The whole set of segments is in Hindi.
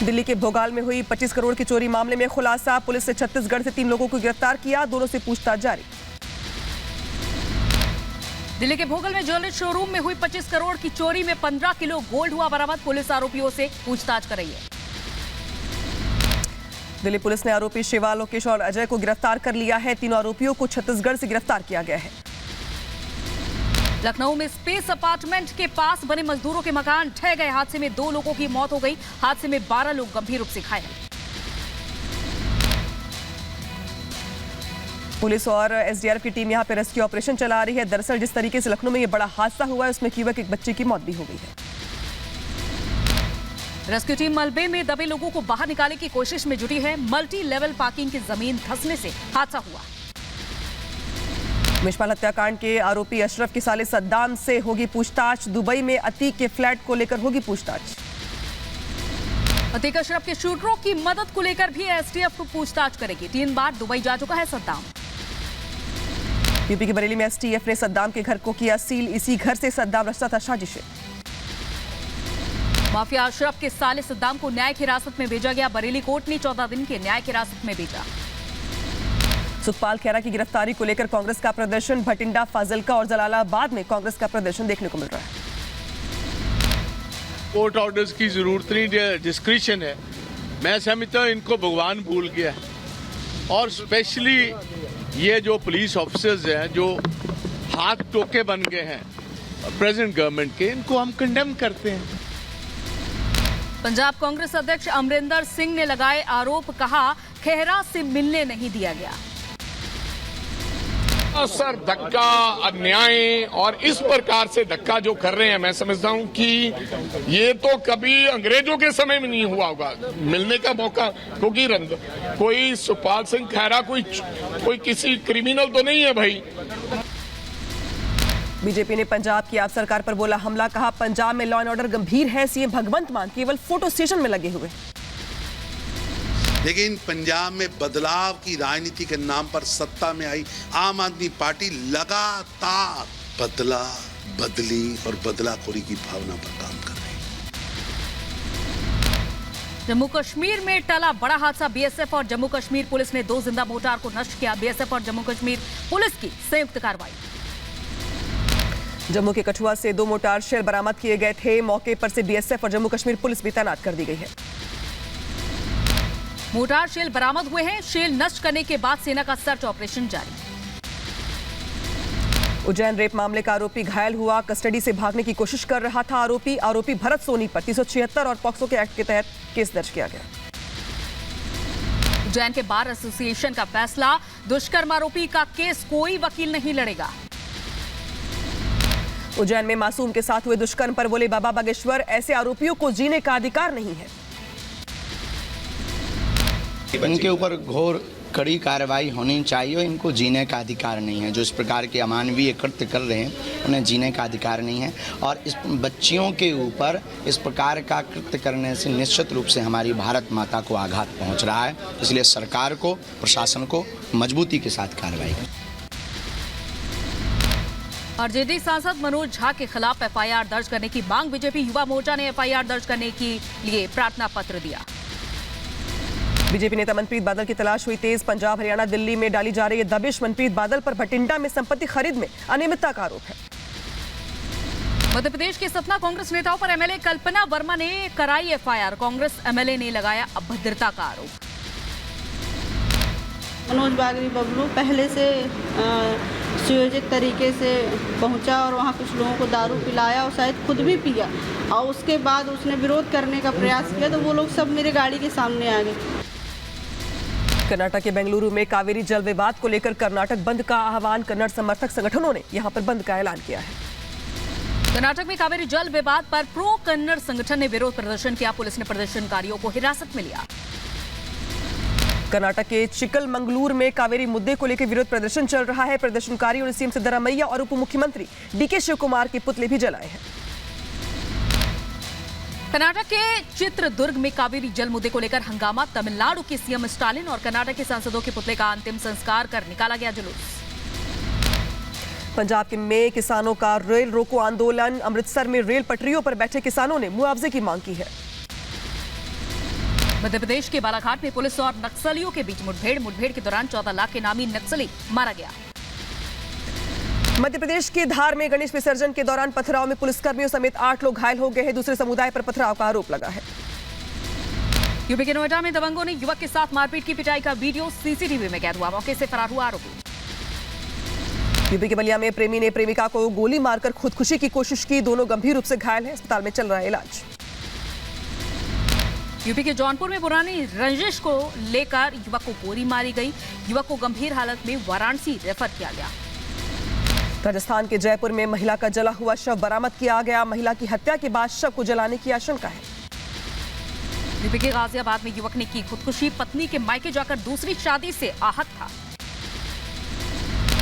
दिल्ली के भोगाल में हुई 25 करोड़ की चोरी मामले में खुलासा। पुलिस ने छत्तीसगढ़ से 3 लोगों को गिरफ्तार किया, दोनों से पूछताछ जारी। दिल्ली के भोगल में ज्वेलरी शोरूम में हुई 25 करोड़ की चोरी में 15 किलो गोल्ड हुआ बरामद। पुलिस आरोपियों से पूछताछ कर रही है। दिल्ली पुलिस ने आरोपी शिवा, लोकेश और अजय को गिरफ्तार कर लिया है। तीनों आरोपियों को छत्तीसगढ़ से गिरफ्तार किया गया है। लखनऊ में स्पेस अपार्टमेंट के पास बने मजदूरों के मकान ढह गए। हादसे में 2 लोगों की मौत हो गई। हादसे में 12 लोग गंभीर रूप से घायल। पुलिस और एसडीआरएफ की टीम यहां पर रेस्क्यू ऑपरेशन चला रही है। दरअसल जिस तरीके से लखनऊ में यह बड़ा हादसा हुआ है उसमें युवक एक बच्चे की मौत भी हो गई है। रेस्क्यू टीम मलबे में दबे लोगों को बाहर निकालने की कोशिश में जुटी है। मल्टी लेवल पार्किंग की जमीन धंसने से हादसा हुआ। मिशपाल हत्याकांड के आरोपी अशरफ के साले सद्दाम से होगी पूछताछ। दुबई में अतीक के फ्लैट को लेकर होगी पूछताछ। अतीक अशरफ के शूटरों की मदद को लेकर भी एसटीएफ को पूछताछ करेगी। 3 बार दुबई जा चुका है सद्दाम। यूपी के बरेली में एसटीएफ ने सद्दाम के घर को किया सील। इसी घर से सद्दाम रचता था साजिशें। माफिया अशरफ के साले सद्दाम को न्यायिक हिरासत में भेजा गया। बरेली कोर्ट ने 14 दिन के न्यायिक हिरासत में भेजा। सुखपाल खैरा की गिरफ्तारी को लेकर कांग्रेस का प्रदर्शन। भटिंडा, फाजिल्का और जलालाबाद में कांग्रेस का प्रदर्शन देखने को मिल रहा है। कोर्ट ऑर्डर्स की जरूरत नहीं, डिस्क्रिशन है। मैं समझता हूं इनको भगवान भूल गया है। और स्पेशली ये जो पुलिस ऑफिसर्स हैं जो हाथ टोके बन गए हैं प्रेजेंट गवर्नमेंट के, इनको हम कंडेम करते हैं। पंजाब कांग्रेस अध्यक्ष अमरिंदर सिंह ने लगाए आरोप। कहा खेहरा से मिलने नहीं दिया गया। सर धक्का, अन्याय और इस प्रकार से धक्का जो कर रहे हैं, मैं समझता हूं कि ये तो कभी अंग्रेजों के समय में नहीं हुआ होगा मिलने का मौका। क्योंकि कोई सुखपाल सिंह खैरा कोई किसी क्रिमिनल तो नहीं है भाई। बीजेपी ने पंजाब की आप सरकार पर बोला हमला। कहा पंजाब में लॉ एंड ऑर्डर गंभीर है। सीएम भगवंत मान केवल फोटो स्टेशन में लगे हुए। लेकिन पंजाब में बदलाव की राजनीति के नाम पर सत्ता में आई आम आदमी पार्टी लगातार बदली और बदलाखोरी की भावना पर काम कर रही है। जम्मू कश्मीर में टला बड़ा हादसा। बीएसएफ और जम्मू कश्मीर पुलिस ने 2 जिंदा मोर्टार को नष्ट किया। बीएसएफ और जम्मू कश्मीर पुलिस की संयुक्त कार्रवाई। जम्मू के कठुआ से 2 मोर्टार शेल बरामद किए गए थे। मौके पर से बीएसएफ और जम्मू कश्मीर पुलिस भी तैनात कर दी गई है। मोर्टार शेल बरामद हुए हैं। शेल नष्ट करने के बाद सेना का सर्च ऑपरेशन जारी। उज्जैन रेप मामले का आरोपी घायल हुआ। कस्टडी से भागने की कोशिश कर रहा था आरोपी भरत सोनी पर 376 और पॉक्सो के एक्ट के तहत केस दर्ज किया गया। उज्जैन के बार एसोसिएशन का फैसला। दुष्कर्म आरोपी का केस कोई वकील नहीं लड़ेगा। उज्जैन में मासूम के साथ हुए दुष्कर्म पर बोले बाबा बागेश्वर, ऐसे आरोपियों को जीने का अधिकार नहीं है। इनके ऊपर घोर कड़ी कार्रवाई होनी चाहिए। इनको जीने का अधिकार नहीं है। जो इस प्रकार के अमानवीय कृत्य कर रहे हैं उन्हें जीने का अधिकार नहीं है। और इस बच्चियों के ऊपर इस प्रकार का कृत्य करने से निश्चित रूप से हमारी भारत माता को आघात पहुंच रहा है। इसलिए सरकार को, प्रशासन को मजबूती के साथ कार्रवाई करें। आरजेडी सांसद मनोज झा के खिलाफ एफआईआर दर्ज करने की मांग। बीजेपी युवा मोर्चा ने एफआईआर दर्ज करने के लिए प्रार्थना पत्र दिया। बीजेपी नेता मनप्रीत बादल की तलाश हुई तेज। पंजाब, हरियाणा, दिल्ली में डाली जा रही है दबिश। मनप्रीत बादल पर भटिंडा में संपत्ति खरीद में अनियमितता का आरोप है। मध्य प्रदेश के सतना कांग्रेस नेताओं पर एमएलए कल्पना वर्मा ने कराई एफआईआर। कांग्रेस एमएलए ने लगाया अभद्रता का आरोप। मनोज बागरी बबलू पहले से सुयोजित तरीके से पहुंचा और वहां कुछ लोगों को दारू पिलाया और शायद खुद भी पिया, और उसके बाद उसने विरोध करने का प्रयास किया तो वो लोग सब मेरे गाड़ी के सामने आ गए। कर्नाटक के बेंगलुरु में कावेरी जल विवाद को लेकर कर्नाटक बंद का आह्वान। कन्नड़ समर्थक संगठनों ने यहां पर बंद का ऐलान किया है। कर्नाटक में कावेरी जल विवाद पर प्रो कन्नड़ संगठन ने विरोध प्रदर्शन किया। पुलिस ने प्रदर्शनकारियों को हिरासत में लिया। कर्नाटक के चिकलमंगलूर में कावेरी मुद्दे को लेकर विरोध प्रदर्शन चल रहा है। प्रदर्शनकारियों ने सीएम सिद्धरामैया और उप मुख्यमंत्री डीके शिवकुमार के पुतले भी जलाए हैं। कर्नाटक के चित्रदुर्ग में कावेरी जल मुद्दे को लेकर हंगामा। तमिलनाडु के सीएम स्टालिन और कर्नाटक के सांसदों के पुतले का अंतिम संस्कार कर निकाला गया जुलूस। पंजाब में किसानों का रेल रोको आंदोलन। अमृतसर में रेल पटरियों पर बैठे किसानों ने मुआवजे की मांग की है। मध्य प्रदेश के बालाघाट में पुलिस और नक्सलियों के बीच मुठभेड़ के दौरान 14 लाख के नामी नक्सली मारा गया। मध्य प्रदेश के धार में गणेश विसर्जन के दौरान पथराव में पुलिसकर्मियों समेत 8 लोग घायल हो गए हैं। दूसरे समुदाय पर पथराव का आरोप लगा है। यूपी के नोएडा में दबंगों ने युवक के साथ मारपीट की पिटाई का वीडियो सीसीटीवी में कैद हुआ। मौके से फरार हुआ आरोपी। यूपी के बलिया में प्रेमी ने प्रेमिका को गोली मारकर खुदकुशी की कोशिश की। दोनों गंभीर रूप से घायल हैं। अस्पताल में चल रहा है इलाज। यूपी के जौनपुर में पुरानी रंजिश को लेकर युवक को गोली मारी गई। युवक को गंभीर हालत में वाराणसी रेफर किया गया। राजस्थान के जयपुर में महिला का जला हुआ शव बरामद किया गया। महिला की हत्या के बाद शव को जलाने की आशंका है। यूपी के गाजियाबाद में युवक ने की खुदकुशी। पत्नी के मायके जाकर दूसरी शादी से आहत था।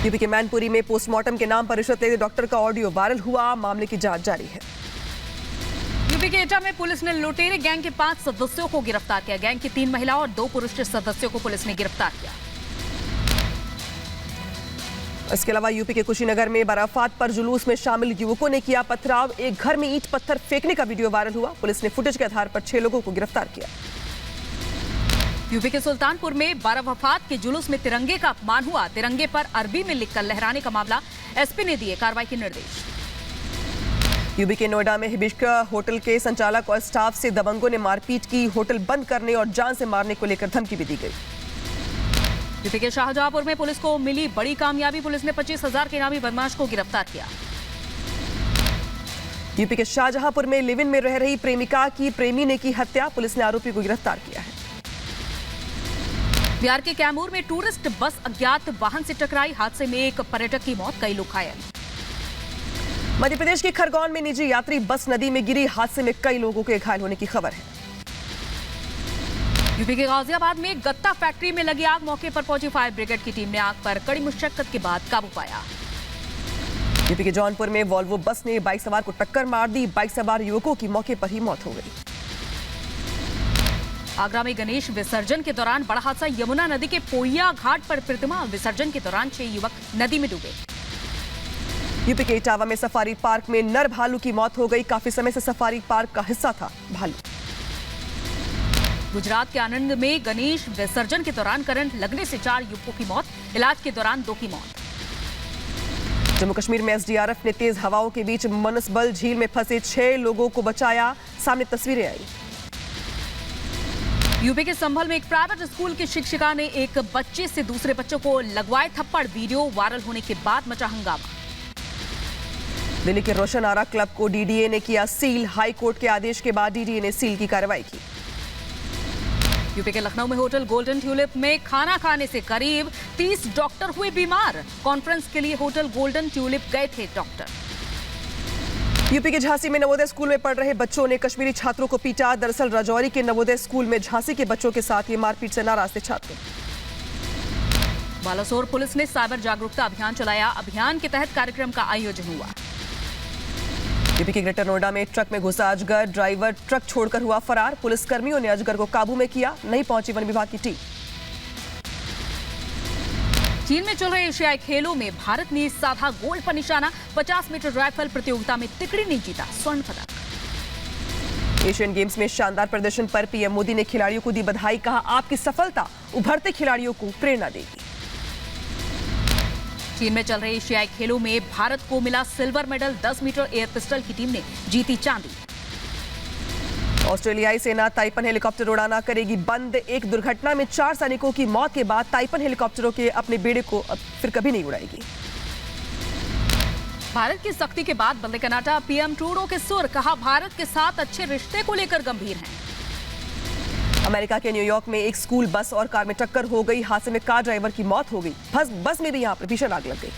यूपी के मैनपुरी में पोस्टमार्टम के नाम पर रिश्वत लेते डॉक्टर का ऑडियो वायरल हुआ। मामले की जांच जारी है। यूपी के एटा में पुलिस ने लुटेरे गैंग के 5 सदस्यों को गिरफ्तार किया। गैंग के 3 महिला और 2 पुरुष सदस्यों को पुलिस ने गिरफ्तार किया। इसके अलावा यूपी के कुशीनगर में बाराफात पर जुलूस में शामिल युवकों ने किया पथराव। एक घर में ईंट पत्थर फेंकने का वीडियो वायरल हुआ। पुलिस ने फुटेज के आधार पर 6 लोगों को गिरफ्तार किया। यूपी के सुल्तानपुर में बारावफात के जुलूस में तिरंगे का अपमान हुआ। तिरंगे पर अरबी में लिखकर लहराने का मामला। एसपी ने दिए कार्रवाई के निर्देश। यूपी के नोएडा में हिबिस्क होटल के संचालक और स्टाफ से दबंगों ने मारपीट की। होटल बंद करने और जान से मारने को लेकर धमकी भी दी गई। यूपी के शाहजहांपुर में पुलिस को मिली बड़ी कामयाबी। पुलिस ने 25,000 के इनामी बदमाश को गिरफ्तार किया। यूपी के शाहजहांपुर में लिव इन में रह रही प्रेमिका की प्रेमी ने की हत्या। पुलिस ने आरोपी को गिरफ्तार किया है। बिहार के कैमूर में टूरिस्ट बस अज्ञात वाहन से टकराई। हादसे में एक पर्यटक की मौत, कई लोग घायल। मध्य प्रदेश के खरगोन में निजी यात्री बस नदी में गिरी। हादसे में कई लोगों के घायल होने की खबर है। यूपी के गाजियाबाद में गत्ता फैक्ट्री में लगी आग। मौके पर पहुंची फायर ब्रिगेड की टीम ने आग पर कड़ी मुशक्कत के बाद काबू पाया। यूपी के जौनपुर में वॉल्वो बस ने बाइक सवार को टक्कर मार दी। बाइक सवार युवकों की मौके पर ही मौत हो गई। आगरा में गणेश विसर्जन के दौरान बड़ा हादसा। यमुना नदी के पोइया घाट पर प्रतिमा विसर्जन के दौरान 6 युवक नदी में डूबे। यूपी के इटावा में सफारी पार्क में नर भालू की मौत हो गई। काफी समय से सफारी पार्क का हिस्सा था भालू। गुजरात के आनंद में गणेश विसर्जन के दौरान करंट लगने से 4 युवकों की मौत। इलाज के दौरान 2 की मौत। जम्मू कश्मीर में एसडीआरएफ ने तेज हवाओं के बीच मनसबल झील में फंसे 6 लोगों को बचाया। सामने तस्वीरें आई। यूपी के संभल में एक प्राइवेट स्कूल की शिक्षिका ने एक बच्चे से दूसरे बच्चों को लगवाए थप्पड़। वीडियो वायरल होने के बाद मचा हंगामा। दिल्ली के रोशन आरा क्लब को डीडीए ने किया सील। हाई कोर्ट के आदेश के बाद डीडीए ने सील की कार्रवाई की। यूपी के लखनऊ में होटल गोल्डन ट्यूलिप में खाना खाने से करीब 30 डॉक्टर हुए बीमार। कॉन्फ्रेंस के लिए होटल गोल्डन ट्यूलिप गए थे डॉक्टर। यूपी के झांसी में नवोदय स्कूल में पढ़ रहे बच्चों ने कश्मीरी छात्रों को पीटा। दरअसल राजौरी के नवोदय स्कूल में झांसी के बच्चों के साथ ये मारपीट से नाराज थे छात्र। बालासोर पुलिस ने साइबर जागरूकता अभियान चलाया। अभियान के तहत कार्यक्रम का आयोजन हुआ। यूपी के ग्रेटर नोएडा में ट्रक में घुसा अजगर। ड्राइवर ट्रक छोड़कर हुआ फरार। पुलिसकर्मियों ने अजगर को काबू में किया। नहीं पहुंची वन विभाग की टीम। चीन में चल रहे एशियाई खेलों में भारत ने साधा गोल्ड पर निशाना। 50 मीटर राइफल प्रतियोगिता में तिकड़ी ने जीता स्वर्ण पदक। एशियन गेम्स में शानदार प्रदर्शन पर पीएम मोदी ने खिलाड़ियों को दी बधाई। कहा, आपकी सफलता उभरते खिलाड़ियों को प्रेरणा देगी। चीन में चल रहे एशियाई खेलों में भारत को मिला silver medal. 10 metre air pistol की टीम ने जीती चांदी। ऑस्ट्रेलियाई सेना ताइपन हेलीकॉप्टर उड़ाना करेगी बंद। एक दुर्घटना में 4 सैनिकों की मौत के बाद ताइपन हेलीकॉप्टरों के अपने बेड़े को अब फिर कभी नहीं उड़ाएगी। भारत की सख्ती के बाद बदले कनाडा। पीएम ट्रूडो के सुर। कहा, भारत के साथ अच्छे रिश्ते को लेकर गंभीर हैं। अमेरिका के न्यूयॉर्क में एक स्कूल बस और कार में टक्कर हो गई। हादसे में कार ड्राइवर की मौत हो गई। बस में भी यहां पर भीषण आग लग गई।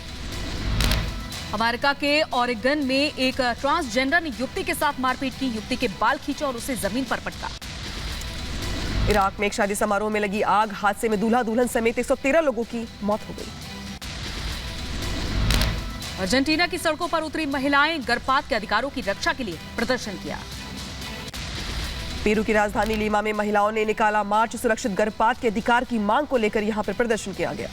अमेरिका के ओरेगन में एक ट्रांसजेंडर ने युवती के साथ मारपीट की। युवती के बाल खींचा और उसे जमीन पर पटका। इराक में एक शादी समारोह में लगी आग। हादसे में दूल्हा दुल्हन समेत 113 लोगों की मौत हो गई। अर्जेंटीना की सड़कों पर उतरी महिलाएं गर्भपात के अधिकारों की रक्षा के लिए प्रदर्शन किया। पेरू की राजधानी लीमा में महिलाओं ने निकाला मार्च। सुरक्षित गर्भपात के अधिकार की मांग को लेकर यहां पर प्रदर्शन किया गया।